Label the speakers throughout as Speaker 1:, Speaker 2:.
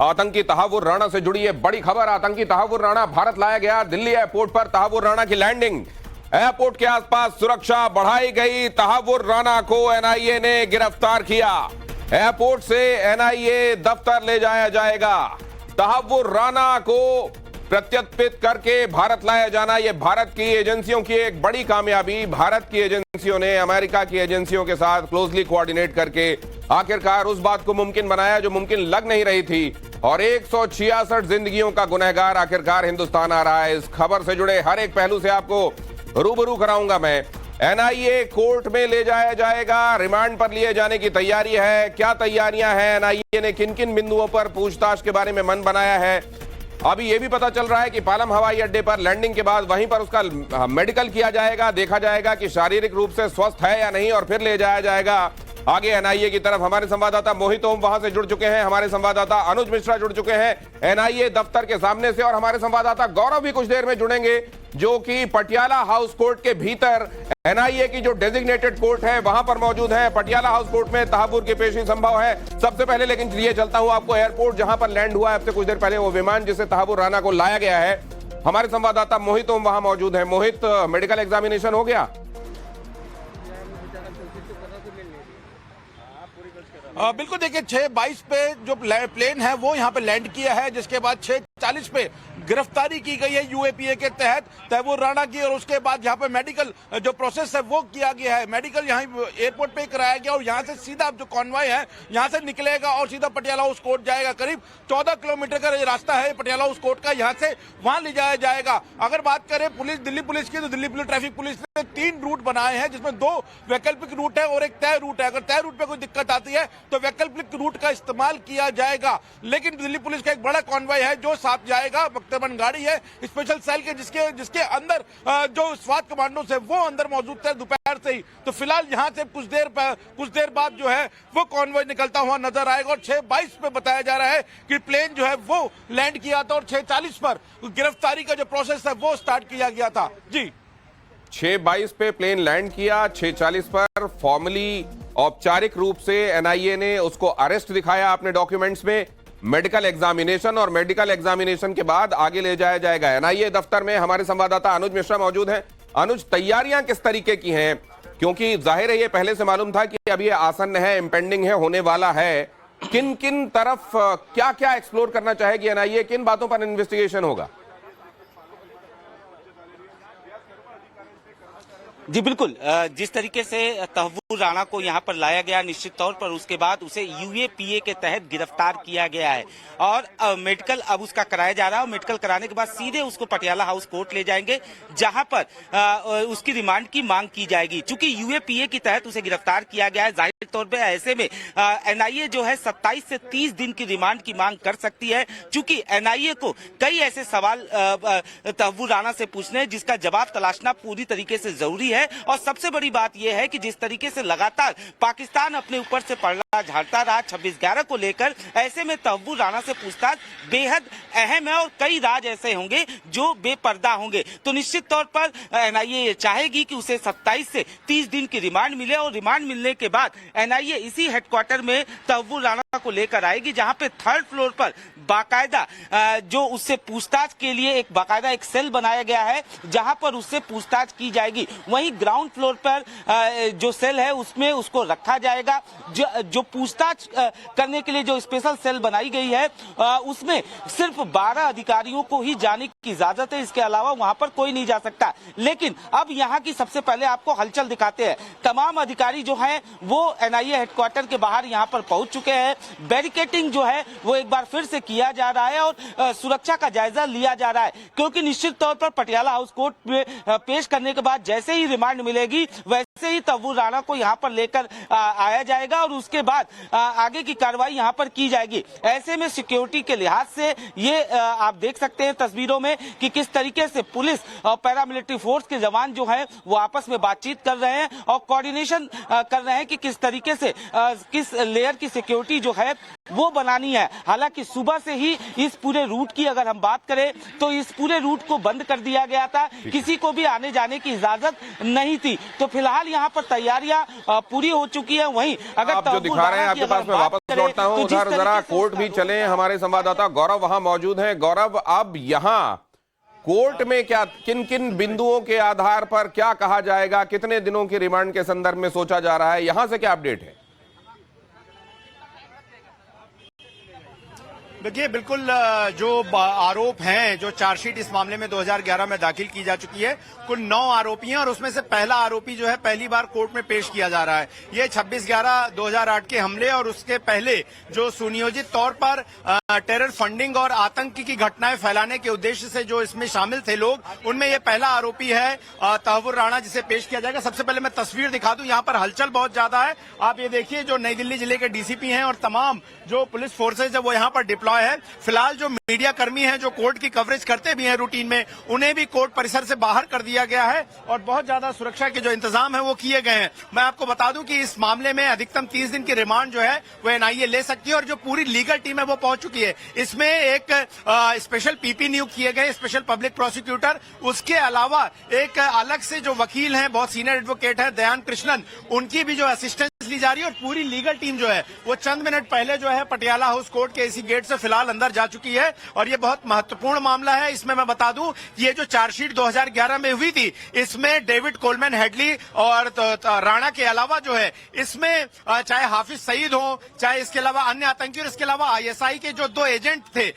Speaker 1: आतंकी तहावुर राणा से जुड़ी ये बड़ी खबर। आतंकी तहावुर राणा भारत लाया गया। दिल्ली एयरपोर्ट पर तहावुर राणा की लैंडिंग। एयरपोर्ट के आसपास सुरक्षा बढ़ाई गई। तहावुर राणा को एनआईए ने गिरफ्तार किया। एयरपोर्ट से एनआईए दफ्तर ले जाया जाएगा। तहावुर राणा को प्रत्यर्पित करके भारत लाया जाना, यह भारत की एजेंसियों की एक बड़ी कामयाबी। भारत की एजेंसियों ने अमेरिका की एजेंसियों के साथ क्लोजली कोऑर्डिनेट करके आखिरकार उस बात को मुमकिन बनाया जो मुमकिन लग नहीं रही थी, और 166 जिंदगियों का गुनहगार आखिरकार हिंदुस्तान आ रहा है। इस खबर से जुड़े हर एक पहलू से आपको रूबरू कराऊंगा मैं। एनआईए कोर्ट में ले जाया जाएगा। रिमांड पर लिए जाने की तैयारी है। क्या तैयारियां हैं, एनआईए ने किन किन बिंदुओं पर पूछताछ के बारे में मन बनाया है। अभी यह भी पता चल रहा है कि पालम हवाई अड्डे पर लैंडिंग के बाद वहीं पर उसका मेडिकल किया जाएगा, देखा जाएगा कि शारीरिक रूप से स्वस्थ है या नहीं, और फिर ले जाया जाएगा आगे एनआईए की तरफ। हमारे संवाददाता मोहित ओम वहां से जुड़ चुके हैं, हमारे संवाददाता अनुज मिश्रा जुड़ चुके हैं एनआईए दफ्तर के सामने से, और हमारे संवाददाता गौरव भी कुछ देर में जुड़ेंगे जो कि पटियाला हाउस कोर्ट के भीतर एनआईए की जो डेजिग्नेटेड कोर्ट है वहां पर मौजूद है। पटियाला हाउस कोर्ट में तहावुर की पेशी संभव है। सबसे पहले लेकिन लिए चलता हूं आपको एयरपोर्ट जहां पर लैंड हुआ है अब से कुछ देर पहले वो विमान जिसे तहावुर राणा को लाया गया है। हमारे संवाददाता मोहित ओम वहां मौजूद है। मोहित, मेडिकल एग्जामिनेशन हो गया?
Speaker 2: बिल्कुल, देखिए 6:22 पे जो प्लेन है वो यहाँ पे लैंड किया है, जिसके बाद 6:40 पे गिरफ्तारी की गई है यूएपीए के तहत तैमूर राणा की, और उसके बाद यहाँ पे मेडिकल जो प्रोसेस है वो किया गया है। मेडिकल यहाँ एयरपोर्ट पे कराया गया और यहाँ से सीधा जो कॉन्वॉय है यहाँ से निकलेगा और सीधा पटियाला हाउस कोर्ट जाएगा। करीब 14 किलोमीटर का रास्ता है पटियाला हाउस कोर्ट का, यहाँ से वहां ले जाया जाएगा। अगर बात करें दिल्ली पुलिस की, तो दिल्ली पुलिस ट्रैफिक पुलिस ने 3 रूट बनाए हैं, जिसमें 2 वैकल्पिक रूट है और एक तय रूट है। अगर तय रूट पे कोई दिक्कत आती है तो वैकल्पिक रूट का इस्तेमाल किया जाएगा। लेकिन दिल्ली पुलिस का एक बड़ा कॉन्वॉय है जो साथ जाएगा, बख्तरबंद गाड़ी है स्पेशल सेल के, जिसके अंदर जो स्वात कमांडोज है वो अंदर मौजूद थे दोपहर से ही। तो फिलहाल यहाँ से कुछ देर बाद जो है वो कॉन्वॉय निकलता हुआ नजर आएगा, और 6:22 पे बताया जा रहा है कि प्लेन जो है वो लैंड किया था और 6:40 पर गिरफ्तारी का जो प्रोसेस है वो स्टार्ट किया गया था। जी,
Speaker 1: 6:22 पे प्लेन लैंड किया, 6:40 पर फॉर्मली औपचारिक रूप से एनआईए ने उसको अरेस्ट दिखाया अपने डॉक्यूमेंट्स में। मेडिकल एग्जामिनेशन, और मेडिकल एग्जामिनेशन के बाद आगे ले जाया जाएगा एनआईए दफ्तर में। हमारे संवाददाता अनुज मिश्रा मौजूद हैं। अनुज, तैयारियां किस तरीके की हैं? क्योंकि जाहिर है ये पहले से मालूम था कि अब ये आसन्न है, इम्पेंडिंग है, होने वाला है। किन किन तरफ क्या क्या एक्सप्लोर करना चाहेगी एनआईए? किन बातों पर इन्वेस्टिगेशन होगा?
Speaker 3: जी बिल्कुल, जिस तरीके से तहावुर राणा को यहाँ पर लाया गया, निश्चित तौर पर उसके बाद उसे यूएपीए के तहत गिरफ्तार किया गया है, और मेडिकल अब उसका कराया जा रहा है। और मेडिकल कराने के बाद सीधे उसको पटियाला हाउस कोर्ट ले जाएंगे, जहां पर उसकी रिमांड की मांग की जाएगी। चूंकि यूएपीए के तहत उसे गिरफ्तार किया गया है, जाहिर तौर पर ऐसे में एनआईए जो है 27 से 30 दिन की रिमांड की मांग कर सकती है। चूंकि एनआईए को कई ऐसे सवाल तहावुर राणा से पूछने हैं जिसका जवाब तलाशना पूरी तरीके से जरूरी है। और सबसे बड़ी बात यह है कि जिस तरीके से लगातार पाकिस्तान अपने ऊपर से पलड़ा झाड़ता रहा 26/11 को लेकर, ऐसे में तहावुर राणा से पूछताछ बेहद अहम है, और कई राज ऐसे होंगे जो बेपर्दा होंगे। तो निश्चित तौर पर एनआईए चाहेगी कि उसे 27 से 30 दिन की रिमांड मिले, और रिमांड मिलने के बाद एनआईए इसी हेडक्वार्टर में तहावुर राणा को लेकर आएगी, जहां पे 3rd फ्लोर पर बाकायदा जो उससे पूछताछ के लिए एक बाकायदा एक सेल बनाया गया है, जहां पर उससे पूछताछ की जाएगी। वहीं ग्राउंड फ्लोर पर जो सेल है उसमें उसको रखा जाएगा। जो पूछताछ करने के लिए जो स्पेशल सेल बनाई गई है उसमें सिर्फ 12 अधिकारियों को ही जाने की इजाजत है, इसके अलावा वहां पर कोई नहीं जा सकता। लेकिन अब यहाँ की सबसे पहले आपको हलचल दिखाते हैं। तमाम अधिकारी जो हैं वो एनआईए हेडक्वार्टर के बाहर यहाँ पर पहुंच चुके हैं। बैरिकेटिंग जो है वो एक बार फिर से किया जा रहा है, और सुरक्षा का जायजा लिया जा रहा है, क्योंकि निश्चित तौर पर पटियाला हाउस कोर्ट में पेश करने के बाद जैसे ही रिमांड मिलेगी वैसे ही तहावुर राणा को यहाँ पर लेकर आया जाएगा, और उसके बाद आगे की कार्रवाई यहाँ पर की जाएगी। ऐसे में सिक्योरिटी के लिहाज से ये आप देख सकते हैं तस्वीरों में कि किस तरीके से पुलिस और पैरामिलिट्री फोर्स के जवान जो है वो आपस में बातचीत कर रहे हैं और कोऑर्डिनेशन कर रहे हैं कि किस तरीके से किस लेयर की सिक्योरिटी जो है वो बनानी है। हालांकि सुबह से ही इस पूरे रूट की अगर हम बात करें तो इस पूरे रूट को बंद कर दिया गया था, किसी को भी आने जाने की इजाजत नहीं थी। तो फिलहाल यहाँ पर तैयारियां पूरी हो चुकी है। वहीं अगर
Speaker 1: आप जो दिखा रहे हैं आपके पास, मैं वापस लौटता हूं उधर, जरा कोर्ट भी चले। हमारे संवाददाता गौरव वहां मौजूद हैं। गौरव, अब यहाँ कोर्ट में क्या किन किन बिंदुओं के आधार पर क्या कहा जाएगा, कितने दिनों की रिमांड के संदर्भ में सोचा जा रहा है, यहां से क्या अपडेट है?
Speaker 4: देखिए, बिल्कुल जो आरोप हैं, जो चार्जशीट इस मामले में 2011 में दाखिल की जा चुकी है, कुल 9 आरोपी हैं और उसमें से पहला आरोपी जो है पहली बार कोर्ट में पेश किया जा रहा है। ये 26/11/2008 के हमले और उसके पहले जो सुनियोजित तौर पर टेरर फंडिंग और आतंक की घटनाएं फैलाने के उद्देश्य से जो इसमें शामिल थे लोग, उनमें ये पहला आरोपी है तहव्वुर राणा, जिसे पेश किया जाएगा। सबसे पहले मैं तस्वीर दिखा दूं, यहाँ पर हलचल बहुत ज्यादा है। आप ये देखिए, जो नई दिल्ली जिले के डीसीपी हैं और तमाम जो पुलिस फोर्सेज है वो यहाँ पर डिप्लॉय है। फिलहाल जो मीडिया कर्मी हैं जो कोर्ट की कवरेज करते भी हैं रूटीन में, उन्हें भी कोर्ट परिसर से बाहर कर दिया गया है और बहुत ज्यादा सुरक्षा के जो इंतजाम है वो किए गए हैं। मैं आपको बता दूं कि इस मामले में अधिकतम 30 दिन की रिमांड जो है वो एनआईए ले सकती है और जो पूरी लीगल टीम है वो पहुंच चुकी है। इसमें एक स्पेशल पीपी नियुक्त किए गए, स्पेशल पब्लिक प्रोसिक्यूटर। उसके अलावा एक अलग से जो वकील हैं, बहुत सीनियर एडवोकेट है दयान कृष्णन, उनकी भी जो असिस्टेंस ली जा रही है और पूरी लीगल टीम जो है वो चंद मिनट पहले जो है पटियाला हाउस कोर्ट के इसी गेट से फिलहाल अंदर जा चुकी है। और ये बहुत महत्वपूर्ण मामला है। इसमें मैं बता दूं कि ये जो चार्जशीट 2011 में हुई थी, इसमें डेविड कोलमैन हेडली और राणा के अलावा जो है इसमें चाहे हाफिज सईद हो, चाहे इसके अलावा अन्य आतंकी और इसके अलावा आईएसआई के जो 2 एजेंट थे,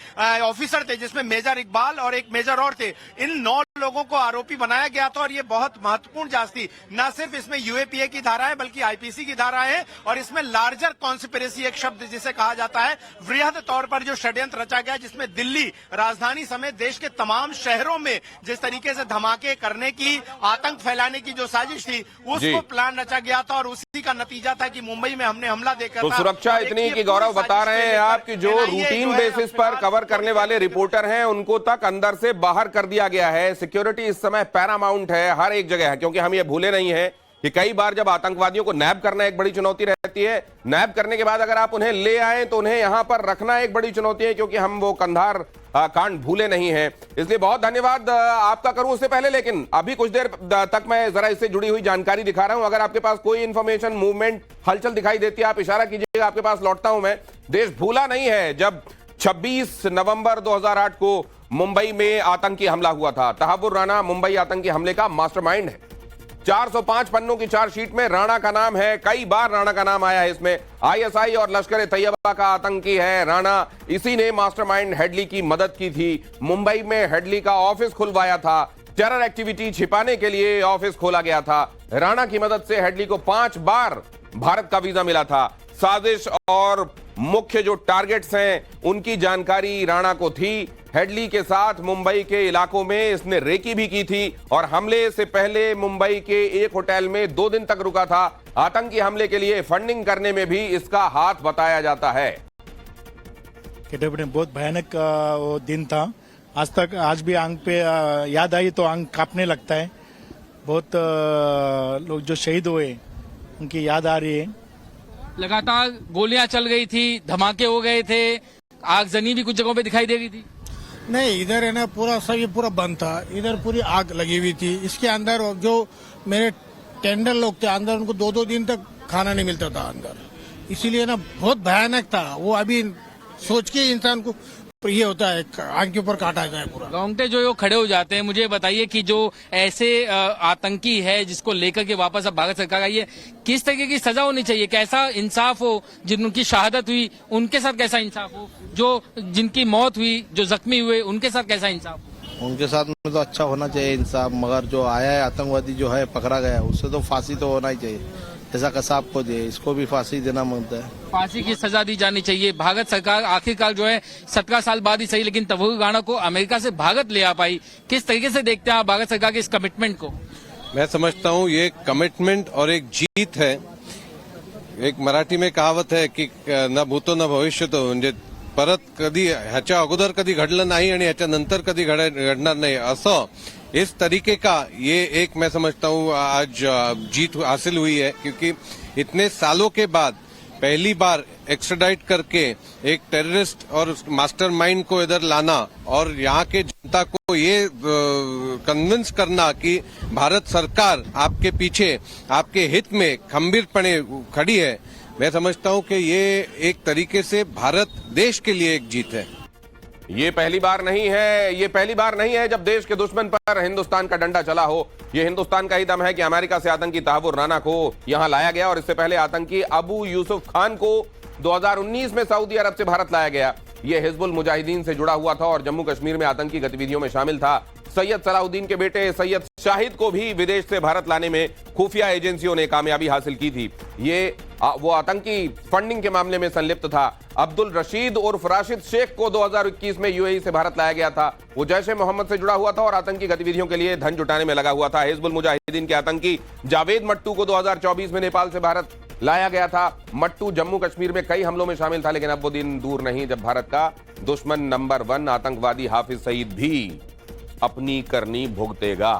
Speaker 4: ऑफिसर थे, जिसमें मेजर इकबाल और एक मेजर और थे, इन 9 लोगों को आरोपी बनाया गया था। और ये बहुत महत्वपूर्ण जांच थी। न सिर्फ इसमें यूएपीए की धारा है बल्कि आईपीसी की धारा है और इसमें लार्जर कॉन्स्पिरेसी, एक शब्द जिसे कहा जाता है, वृहद तौर पर जो षड्यंत्र रचा गया, जिसमें दिल्ली राजधानी समेत देश के तमाम शहरों में जिस तरीके से धमाके करने की, आतंक फैलाने की जो साजिश थी, उसको प्लान रचा गया था और उसी का नतीजा था कि मुंबई में हमने हमला देखा
Speaker 1: तो
Speaker 4: था।
Speaker 1: सुरक्षा इतनी कि गौरव बता रहे हैं आप कि जो रूटीन बेसिस पर कवर करने वाले रिपोर्टर हैं उनको तक अंदर से बाहर कर दिया गया है। सिक्योरिटी इस समय पैरामाउंट है, हर एक जगह है, क्योंकि हम ये भूले नहीं है कि कई बार जब आतंकवादियों को नैब करना एक बड़ी चुनौती रहती है, नैब करने के बाद अगर आप उन्हें ले आए तो उन्हें यहां पर रखना एक बड़ी चुनौती है, क्योंकि हम वो कंधार कांड भूले नहीं हैं। इसलिए बहुत धन्यवाद आपका करूं उससे पहले, लेकिन अभी कुछ देर तक मैं जरा इससे जुड़ी हुई जानकारी दिखा रहा हूं। अगर आपके पास कोई इंफॉर्मेशन, मूवमेंट, हलचल दिखाई देती है, आप इशारा कीजिएगा, आपके पास लौटता हूं मैं। देश भूला नहीं है जब 26 नवंबर 2008 को मुंबई में आतंकी हमला हुआ था। तहव्वुर राणा मुंबई आतंकी हमले का मास्टरमाइंड है। 405 पन्नों की चार्जशीट में राणा का नाम है, कई बार राणा का नाम आया है इसमें। आईएसआई और लश्कर ए तैयबा का आतंकी है राणा। इसी ने मास्टरमाइंड हेडली की मदद की थी। मुंबई में हेडली का ऑफिस खुलवाया था, टेरर एक्टिविटी छिपाने के लिए ऑफिस खोला गया था। राणा की मदद से हेडली को 5 बार भारत का वीजा मिला था। साजिश और मुख्य जो टारगेट्स हैं उनकी जानकारी राणा को थी। हेडली के साथ मुंबई के इलाकों में इसने रेकी भी की थी और हमले से पहले मुंबई के एक होटल में 2 दिन तक रुका था। आतंकी हमले के लिए फंडिंग करने में भी इसका हाथ बताया जाता है।
Speaker 5: बहुत भयानक वो दिन था। आज भी आंख पे याद आई तो आंख कांपने लगता है। बहुत लोग जो शहीद हुए उनकी याद आ रही है।
Speaker 6: लगातार गोलियां चल गई थी, धमाके हो गए थे, आगजनी भी कुछ जगहों पे दिखाई दे रही थी।
Speaker 5: नहीं, इधर है ना पूरा सब पूरा बंद था। इधर पूरी आग लगी हुई थी। इसके अंदर जो मेरे टेंडर लोग थे अंदर, उनको 2-2 दिन तक खाना नहीं मिलता था अंदर। इसीलिए ना बहुत भयानक था वो। अभी सोच के इंसान को ये होता है, आंख के ऊपर काटा जाए पूरा।
Speaker 6: रोंगटे जो है खड़े हो जाते हैं। मुझे बताइए कि जो ऐसे आतंकी है जिसको लेकर के वापस अब भारत सरकार आई है, किस तरीके की सजा होनी चाहिए, कैसा इंसाफ हो? जिनकी शहादत हुई उनके साथ कैसा इंसाफ हो, जो जिनकी मौत हुई, जो जख्मी हुए उनके साथ कैसा इंसाफ हो?
Speaker 7: उनके साथ में तो अच्छा होना चाहिए इंसाफ, मगर जो आया है आतंकवादी जो है पकड़ा गया, उससे तो फांसी तो होना ही चाहिए। ऐसा कसाब को दे, इसको भी फांसी देना मांगता है।
Speaker 6: फांसी की सजा दी जानी चाहिए। भारत सरकार आखिरकार जो है 17 साल बाद ही सही, लेकिन तहव्वुर राणा को अमेरिका से भारत ले आ पाई। किस तरीके से देखते हैं आप भारत सरकार के इस कमिटमेंट को?
Speaker 8: मैं समझता हूँ ये कमिटमेंट और एक जीत है। एक मराठी में कहावत है की न भूतो न भविष्यतो, म्हणजे परत कधी ह्याच्या अगोदर कधी घडलं नाही आणि ह्याच्या नंतर कधी घडणार नाही, असं इस तरीके का ये एक मैं समझता हूँ आज जीत हासिल हुई है। क्योंकि इतने सालों के बाद पहली बार एक्स्ट्राडाइट करके एक टेररिस्ट और मास्टरमाइंड को इधर लाना और यहाँ के जनता को ये कन्विंस करना कि भारत सरकार आपके पीछे आपके हित में खंबीरपणे खड़ी है, मैं समझता हूँ कि ये एक तरीके से भारत देश के लिए एक जीत है।
Speaker 1: ये पहली बार नहीं है जब देश के दुश्मन पर हिंदुस्तान का डंडा चला हो। ये हिंदुस्तान का ही दम है कि अमेरिका से आतंकी तहव्वुर राना को यहां लाया गया और इससे पहले आतंकी अबू यूसुफ खान को 2019 में सऊदी अरब से भारत लाया गया। ये हिजबुल मुजाहिदीन से जुड़ा हुआ था और जम्मू कश्मीर में आतंकी गतिविधियों में शामिल था। सैयद सलाउद्दीन के बेटे सैयद शाहिद को भी विदेश से भारत लाने में खुफिया एजेंसियों ने कामयाबी हासिल की थी। वो आतंकी फंडिंग के मामले में संलिप्त था। अब्दुल रशीद उर्फ राशिद शेख को 2021 में यूएई से भारत लाया गया था। वो जैश-ए मोहम्मद से जुड़ा हुआ था और आतंकी गतिविधियों के लिए धन जुटाने में लगा हुआ था। हिजबुल मुजाहिदीन के आतंकी जावेद मट्टू को 2024 में नेपाल से भारत लाया गया था। मट्टू जम्मू कश्मीर में कई हमलों में शामिल था, लेकिन अब वो दिन दूर नहीं जब भारत का दुश्मन नंबर 1 आतंकवादी हाफिज सईद भी अपनी करनी भुगतेगा।